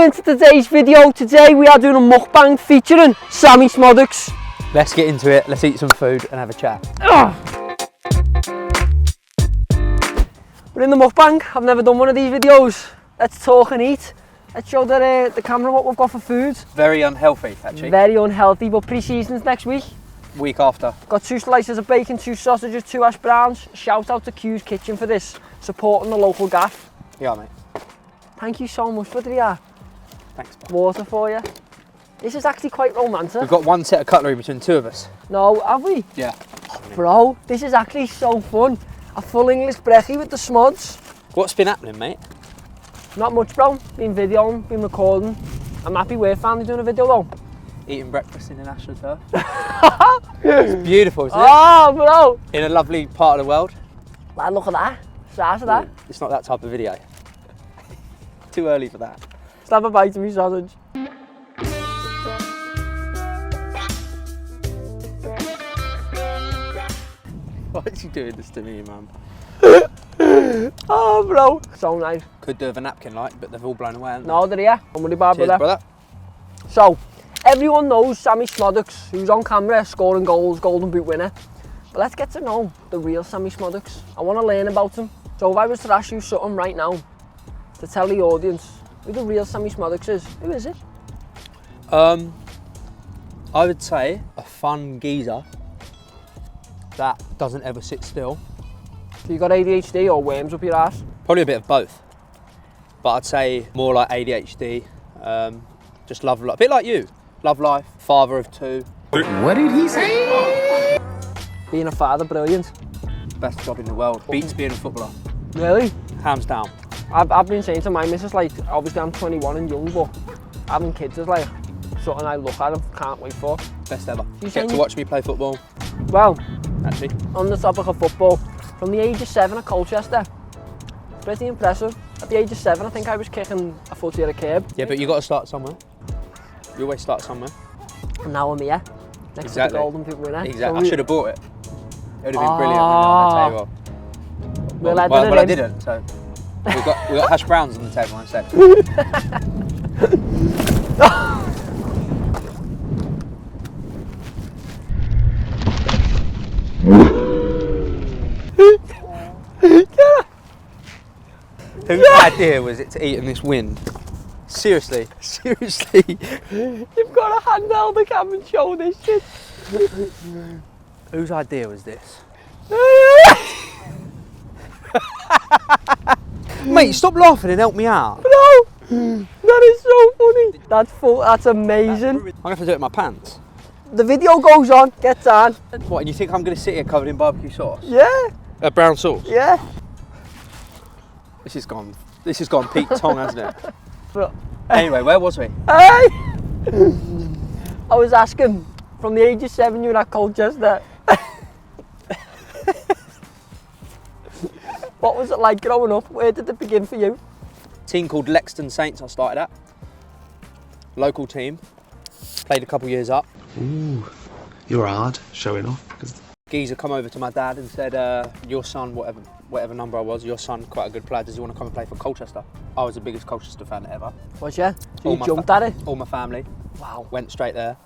into today's video. Today we are doing a mukbang featuring Sammie Szmodics. Let's get into it, let's eat some food and have a chat. We're in the mukbang. I've never done one of these videos. Let's talk and eat. Let's show the camera what we've got for food. Very unhealthy, actually. Very unhealthy, but pre-season's next week. Week after. Got 2 slices of bacon, 2 sausages, 2 hash browns. Shout out to Q's Kitchen for this, supporting the local gaff. Yeah, mate. Thank you so much for the Thanks. water for you. This is actually quite romantic. We've got one set of cutlery between 2 of us. No, have we? Yeah. Bro, this is actually so fun. A full English brekkie with the Smods. What's been happening, mate? Not much, bro. Been videoing, been recording. I'm happy we're finally doing a video though. Eating breakfast in the national turf. It's beautiful, isn't it? Oh, bro. In a lovely part of the world. Lad, look at that. Size of that. It's not that type of video. Too early for that. Let's have a bite of me sausage. Why is he doing this to me, man? Oh, bro. So nice. Could do with a napkin, like, but they've all blown away, haven't they? No, they're here. I'm with you, bad Cheers, brother. So, everyone knows Sammie Szmodics, who's on camera scoring goals, Golden Boot winner. But let's get to know the real Sammie Szmodics. I want to learn about him. So if I was to ask you something right now, to tell the audience who the real Sammie Szmodics is, who is it? I would say a fun geezer that doesn't ever sit still. So you got ADHD or worms up your ass? Probably a bit of both, but I'd say more like ADHD. Just love life, a bit like you. Love life, father of 2. What did he say? Being a father, brilliant. Best job in the world. Beats being a footballer. Really? Hands down. I've been saying to my missus, like, obviously I'm 21 and young, but having kids is like something I look at and can't wait for. Best ever. You Get to watch me play football. Well, Actually. on the topic of football, from the age of 7 at Colchester, pretty impressive. At the age of 7, I think I was kicking a footy at a curb. Yeah, but you got to start somewhere. You always start somewhere. And now I'm here, next to the Golden Boot winner. Exactly. So I should have bought it. It would have been brilliant. I'll tell you what. Well, I didn't. So we got hash browns on the table instead. Whose idea was it to eat in this wind? Seriously, seriously. You've got to handheld the camera and show this shit. Whose idea was this? Mate, stop laughing and help me out. No, that is so funny. That's amazing. I'm gonna have to do it in my pants. The video goes on, gets on. What, and you think I'm gonna sit here covered in barbecue sauce? Yeah, Brown sauce? yeah. This has gone Pete Tong, hasn't it? But, Anyway, where was we? hey! I was asking, from the age of 7 you were at Colchester. What was it like growing up? Where did it begin for you? Team called Lexton Saints I started at. Local team. Played a couple years up. Ooh, you're hard showing off. Geezer come over to my dad and said, your son, whatever number I was, your son, quite a good player, does he want to come and play for Colchester? I was the biggest Colchester fan ever. Was you? So All you my jumped at it? All my family. Wow. Went straight there.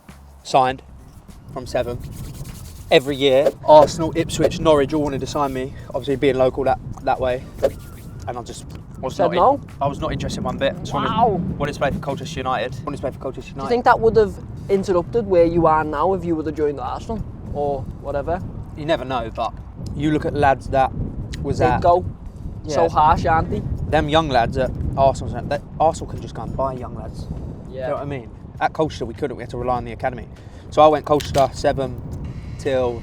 Signed from 7. Every year, Arsenal, Ipswich, Norwich all wanted to sign me, obviously being local that way. And I was not interested one bit. Wanted to play for Colchester United. Do you think that would have interrupted where you are now if you would have joined Arsenal or whatever? You never know, but you look at lads that was at... Go. Yeah. So harsh, aren't they? Them young lads at Arsenal can just go and buy young lads. Yeah. You know what I mean? At Colchester we couldn't, we had to rely on the academy. So I went Colchester 7 till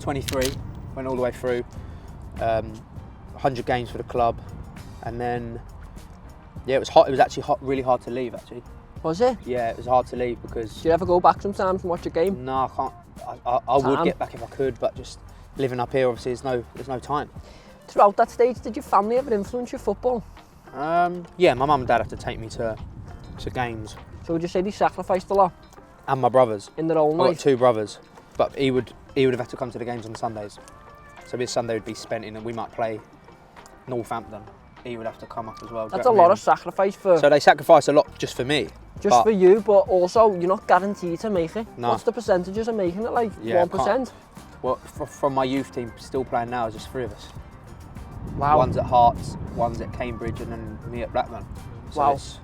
23, went all the way through, 100 games for the club, and then, yeah, it was actually really hard to leave actually. Was it? Yeah, it was hard to leave because... Did you ever go back sometimes and watch a game? No, I can't. I would get back if I could, but just living up here, obviously, there's no time. Throughout that stage, did your family ever influence your football? Yeah, my mum and dad have to take me to games. So would you say they sacrificed a lot? And my brothers. In their own I've life? got 2 brothers, but he would have had to come to the games on Sundays. So his Sunday would be spent in, and we might play Northampton he would have to come up as well. That's a lot of sacrifice for... So they sacrifice a lot just for me. Just for you, but also you're not guaranteed to make it. No. What's the percentages of making it, like 1%? Well, from my youth team, still playing now, is just 3 of us. Wow. One's at Hearts, one's at Cambridge, and then me at Blackburn. So Wow. it's,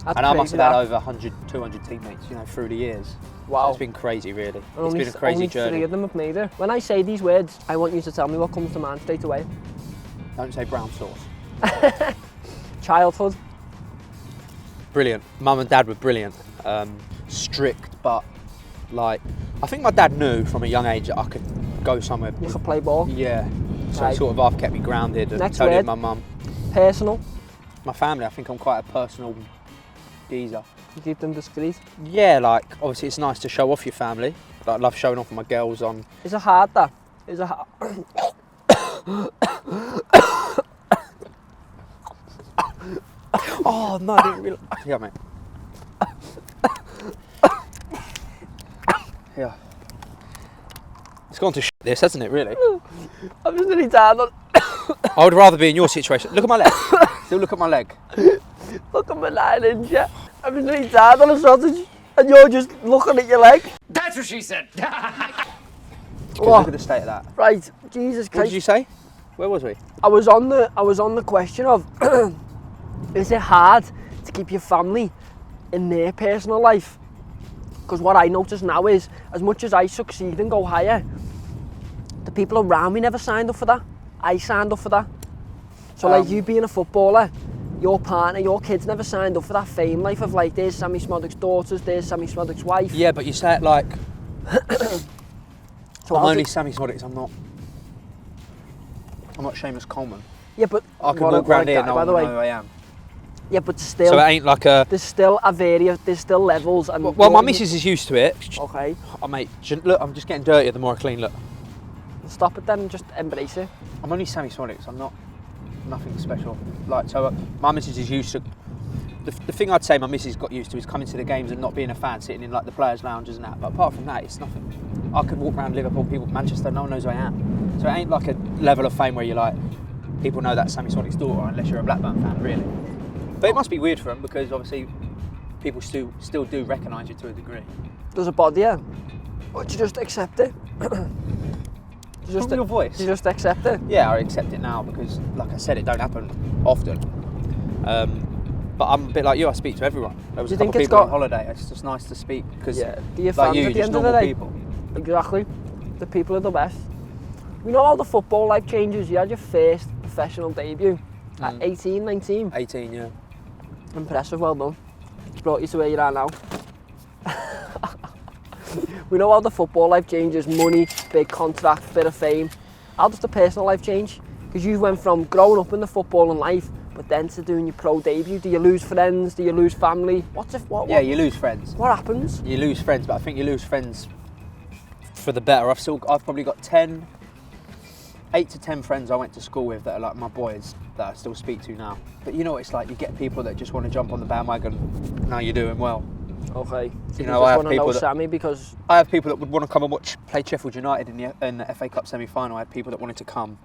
That's and I must crazy, have had that. over 100, 200 teammates, you know, through the years. Wow. So it's been crazy, really. And It's been a crazy only journey. 3 of them have made it. When I say these words, I want you to tell me what comes to mind straight away. Don't say brown sauce. Childhood. Brilliant. Mum and Dad were brilliant. Strict, but like, I think my dad knew from a young age that I could go somewhere. You could play ball. Yeah. So Right. he sort of half kept me grounded, and Next so did word. my mum. Personal. My family, I think I'm quite a personal geezer. You keep them discreet. Yeah, like, obviously it's nice to show off your family. Like, I love showing off my girls on. Is it hard, that? Is it hard? Oh, no, I didn't realise. Yeah, mate. Yeah. It's gone to this, hasn't it, really? I'm just really tired. I would rather be in your situation. Look at my leg. Still look at my leg. Look at my 9-inch. Yeah. I'm just really tired on a sausage, and you're just looking at your leg. That's what she said. Look at the state of that. Right, Jesus What Christ. did you say? Where was we? I was on the question of, is it hard to keep your family in their personal life? Because what I notice now is, as much as I succeed and go higher, the people around me never signed up for that. I signed up for that. So like you being a footballer, your partner, your kids never signed up for that fame life of like, there's Sammie Szmodics' daughters, there's Sammie Szmodics' wife. Yeah, but you say it like, So I'm how's only it- Sammie Szmodics, I'm not Seamus Coleman. Yeah, but I can what walk a around guy, here and no by one the will way. know who I am. Yeah, but still, So it ain't like a... there's still there's still levels and. Well, my missus is used to it. Okay, Oh, mate, look, I'm just getting dirtier the more I clean, look. stop it then and just embrace it. I'm only Sammie Szmodics, I'm not nothing special. Like, so my missus is used to... The thing I'd say my missus got used to is coming to the games and not being a fan, sitting in like the players' lounges and that. But apart from that, it's nothing. I could walk around Liverpool, people, Manchester, no one knows who I am. So it ain't like a level of fame where you're like, people know that's Sammie Szmodics' daughter, unless you're a Blackburn fan, really. But it must be weird for them because obviously people still do recognise you to a degree. Does it bother you? Or do you just accept it? Just your voice. You just accept it. Yeah, I accept it now because, like I said, it don't happen often. But I'm a bit like you. I speak to everyone. There was Do a you couple think of it's people on got- holiday. It's just nice to speak because, Yeah. Do you like fans you, at the just end of the normal day? people. Exactly. The people are the best. We know how the football life changes. You had your first professional debut at 18, 19. 18, yeah. Impressive, well done. It's brought you to where you are now. We know how the football life changes. Money, big contract, bit of fame. How does the personal life change? Because you went from growing up in the footballing life, but then to doing your pro debut. Do you lose friends? Do you lose family? Yeah, you lose friends. What happens? You lose friends, but I think you lose friends for the better. I've probably got 8 to 10 friends I went to school with that are like my boys that I still speak to now. But you know what it's like, you get people that just want to jump on the bandwagon. Now you're doing well. Okay. So You know, I just have want to know people that- Sammie because I have people that would want to come and play Sheffield United in the FA Cup semi-final. I had people that wanted to come,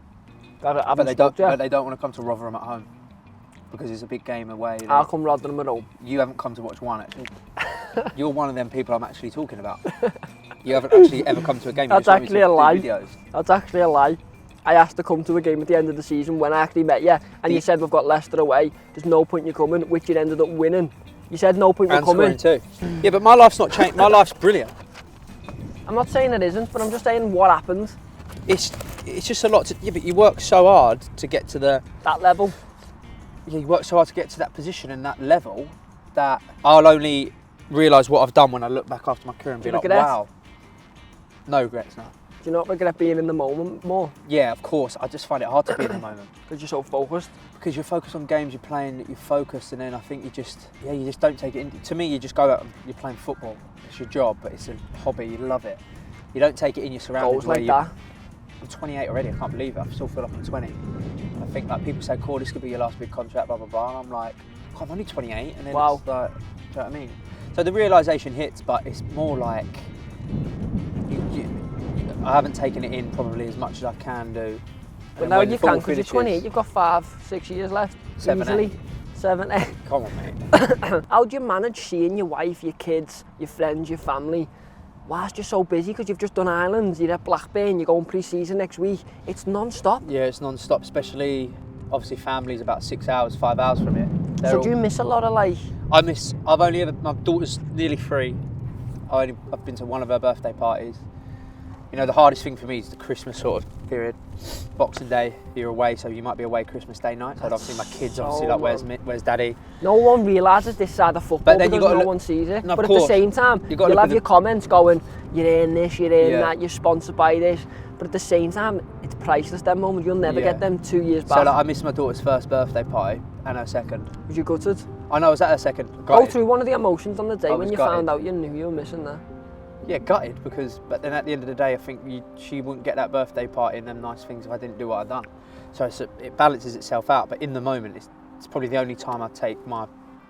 I but haven't they spoke to you. don't want to come to Rotherham at home because it's a big game away. You know. I'll come Rotherham at home. You haven't come to watch one actually. You're one of them people I'm actually talking about. You haven't actually ever come to a game. You That's just want me actually to a do lie. Videos. That's actually a lie. I asked to come to a game at the end of the season when I actually met you, and you said we've got Leicester away. There's no point you coming, which you ended up winning. You said no point you And coming. scoring too. Yeah, but my life's not changed. My life's brilliant. I'm not saying it isn't, but I'm just saying what happened. It's just a lot to. Yeah, but you work so hard to get to the. That level. Yeah, you work so hard to get to that position and that level that I'll only realise what I've done when I look back after my career and be Do you like, regret? wow. No regrets, no. Do you not regret being in the moment more? Yeah, of course. I just find it hard to be in the moment Because you're so focused. because you're focused on games you're playing, you're focused, and then I think you just don't take it in. To me, you just go out and you're playing football. It's your job, but it's a hobby. You love it. You don't take it in your surroundings. Goals like where that. I'm 28 already. I can't believe it. I still feel like I'm 20. I think like people say, "Cool, this could be your last big contract." Blah blah blah. And I'm like, "God, I'm only 28," and then Wow. it's like, do you know what I mean? So the realization hits, but it's more like I haven't taken it in probably as much as I can do, But now when you football can, because you're finishes- 28, you've got 5-6 years left. 7, easily. 8. 7, 8. Come on, mate. How do you manage seeing your wife, your kids, your friends, your family, whilst you're so busy? Because you've just done Ireland, you're at Blackburn, you're going pre-season next week. It's non-stop. Yeah, it's non-stop, especially, obviously, family's about 6 hours, 5 hours from here. So do you miss a lot of like... I've only ever, my daughter's nearly 3. I've been to one of her birthday parties. You know, the hardest thing for me is the Christmas sort of period. Boxing Day, you're away, so you might be away Christmas Day night. So I'd obviously my kids, obviously, like, where's Daddy? No one realises this side of football because no one sees it. No, but at the same time, you'll have your comments going, you're in this, you're in that, you're sponsored by this. But at the same time, it's priceless, that moment. You'll never get them 2 years back. So like, I missed my daughter's first birthday party and her second. Was you gutted? I know, I was at her second. Go through one of the emotions on the day when you gutted. found out you knew you were missing that. Yeah, gutted, but then at the end of the day, I think she wouldn't get that birthday party and them nice things if I didn't do what I'd done. So it balances itself out, but in the moment, it's probably the only time I take my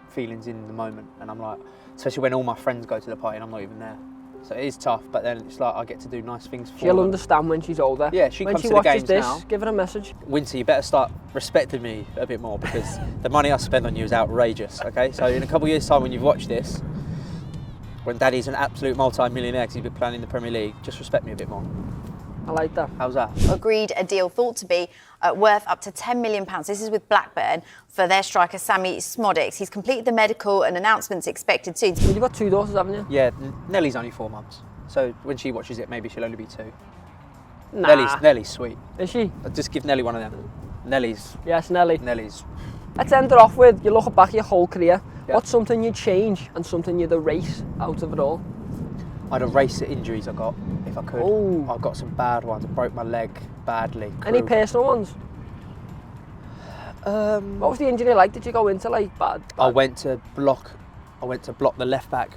feelings in the moment, and I'm like, especially when all my friends go to the party and I'm not even there. So it is tough, but then it's like I get to do nice things for her. She'll understand when she's older. Yeah, she comes to the When she games watches this, now. give her a message. Winter, you better start respecting me a bit more, because the money I spend on you is outrageous, okay? So in a couple of years' time when you've watched this, when Daddy's an absolute multi-millionaire because he's been playing in the Premier League, just respect me a bit more. I like that. How's that? Agreed a deal thought to be worth up to £10 million. This is with Blackburn for their striker Sammie Szmodics. He's completed the medical and announcements expected soon. You've got 2 daughters, haven't you? Yeah, Nellie's only 4 months. So when she watches it, maybe she'll only be 2. Nah. Nellie's sweet. Is she? I'll just give Nellie one of them. Nellie's. Yes, Nelly. Nellie's. Let's end it off with, you look back your whole career. Yeah. What's something you'd change and something you'd erase out of it all? I'd erase the injuries I got if I could. Oh. I've got some bad ones. I broke my leg badly. Any personal ones? What What was the injury like? Did you go into like bad? I went to block the left back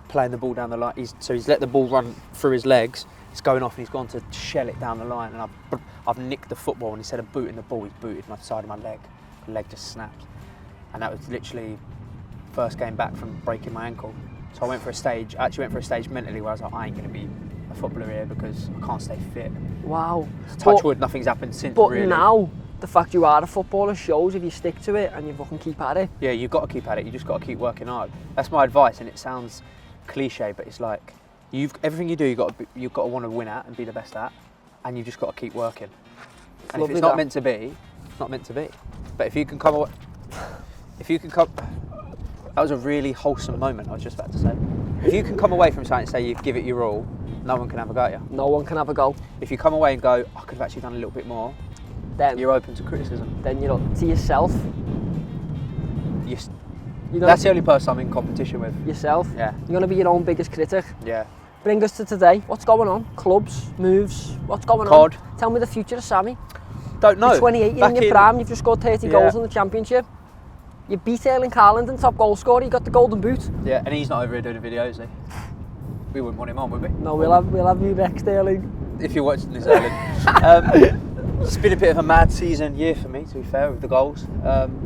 playing the ball down the line. He's let the ball run through his legs. It's going off and he's gone to shell it down the line, and I've nicked the football, and instead of booting the ball, he's booted my side of my leg. The leg just snapped, and that was literally first game back from breaking my ankle. So I went for a stage mentally where I was like, I ain't going to be a footballer here because I can't stay fit. Wow. Touch wood, nothing's happened since. But really. now, the fact you are a footballer shows if you stick to it and you fucking keep at it. Yeah, you've got to keep at it. You just got to keep working hard. That's my advice, and it sounds cliche, but it's like everything you do, you've got to want to win at and be the best at, and you've just got to keep working. And if it's not meant to be, it's not meant to be. But if you can come away, that was a really wholesome moment, I was just about to say. If you can come away from something and say you give it your all, no one can have a go at you. No one can have a go. If you come away and go, I could have actually done a little bit more, Then you're open to criticism. Then you're up to yourself. That's the only person I'm in competition with. Yourself. Yeah. You're going to be your own biggest critic. Yeah. Bring us to today. What's going on? Clubs, moves. What's going COD. on? Tell me the future of Sammie. Don't know. You're 28, you're in your prime. You've just scored 30 goals in the championship. You beat Erling Haaland in top goal scorer. You got the golden boot. Yeah, and he's not over here doing the videos, is he? We wouldn't want him on, would we? No, we'll have you next, Erling. If you're watching this, Erling. It's been a bit of a mad year for me, to be fair, with the goals.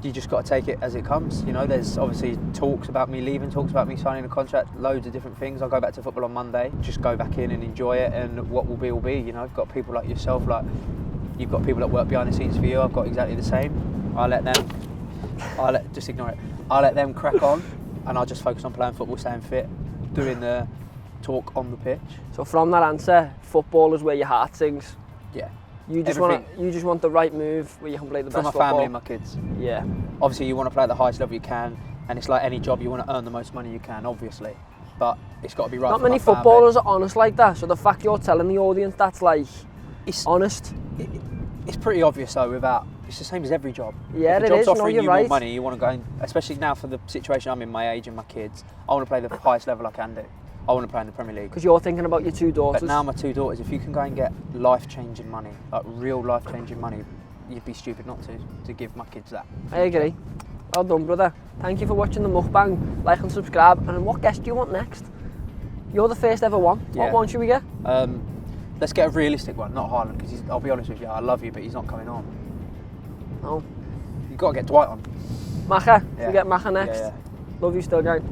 You just got to take it as it comes. You know, there's obviously talks about me leaving, talks about me signing a contract, loads of different things. I'll go back to football on Monday, just go back in and enjoy it, and what will be will be. You know, I've got people like yourself, like you've got people that work behind the scenes for you. I've got exactly the same. Just ignore it. I'll let them crack on, and I'll just focus on playing football, staying fit, doing the talk on the pitch. So from that answer, football is where your heart sings. Yeah. You just want the right move where you can play the best football. For my family and my kids. Yeah. Obviously, you want to play at the highest level you can, and it's like any job, you want to earn the most money you can, obviously. But it's got to be right. Not many footballers are honest like that. So the fact you're telling the audience that's like, it's honest. It's pretty obvious though. It's the same as every job. Yeah, if it job's is. offering You're you right. more money, you want to go in, especially now for the situation I'm in, my age and my kids. I want to play the highest level I can do. I want to play in the Premier League. Because you're thinking about your 2 daughters. But now my 2 daughters, if you can go and get life-changing money, like real life-changing money, you'd be stupid not to give my kids that. I agree. Well done, brother. Thank you for watching the Mukbang. Like and subscribe. And what guest do you want next? You're the first ever one. Yeah. What one should we get? Let's get a realistic one, not Haaland, because I'll be honest with you, I love you, but he's not coming on. No. You've got to get Dwight on. Macha. Yeah. We get Macha next. Yeah. Love you still, gang.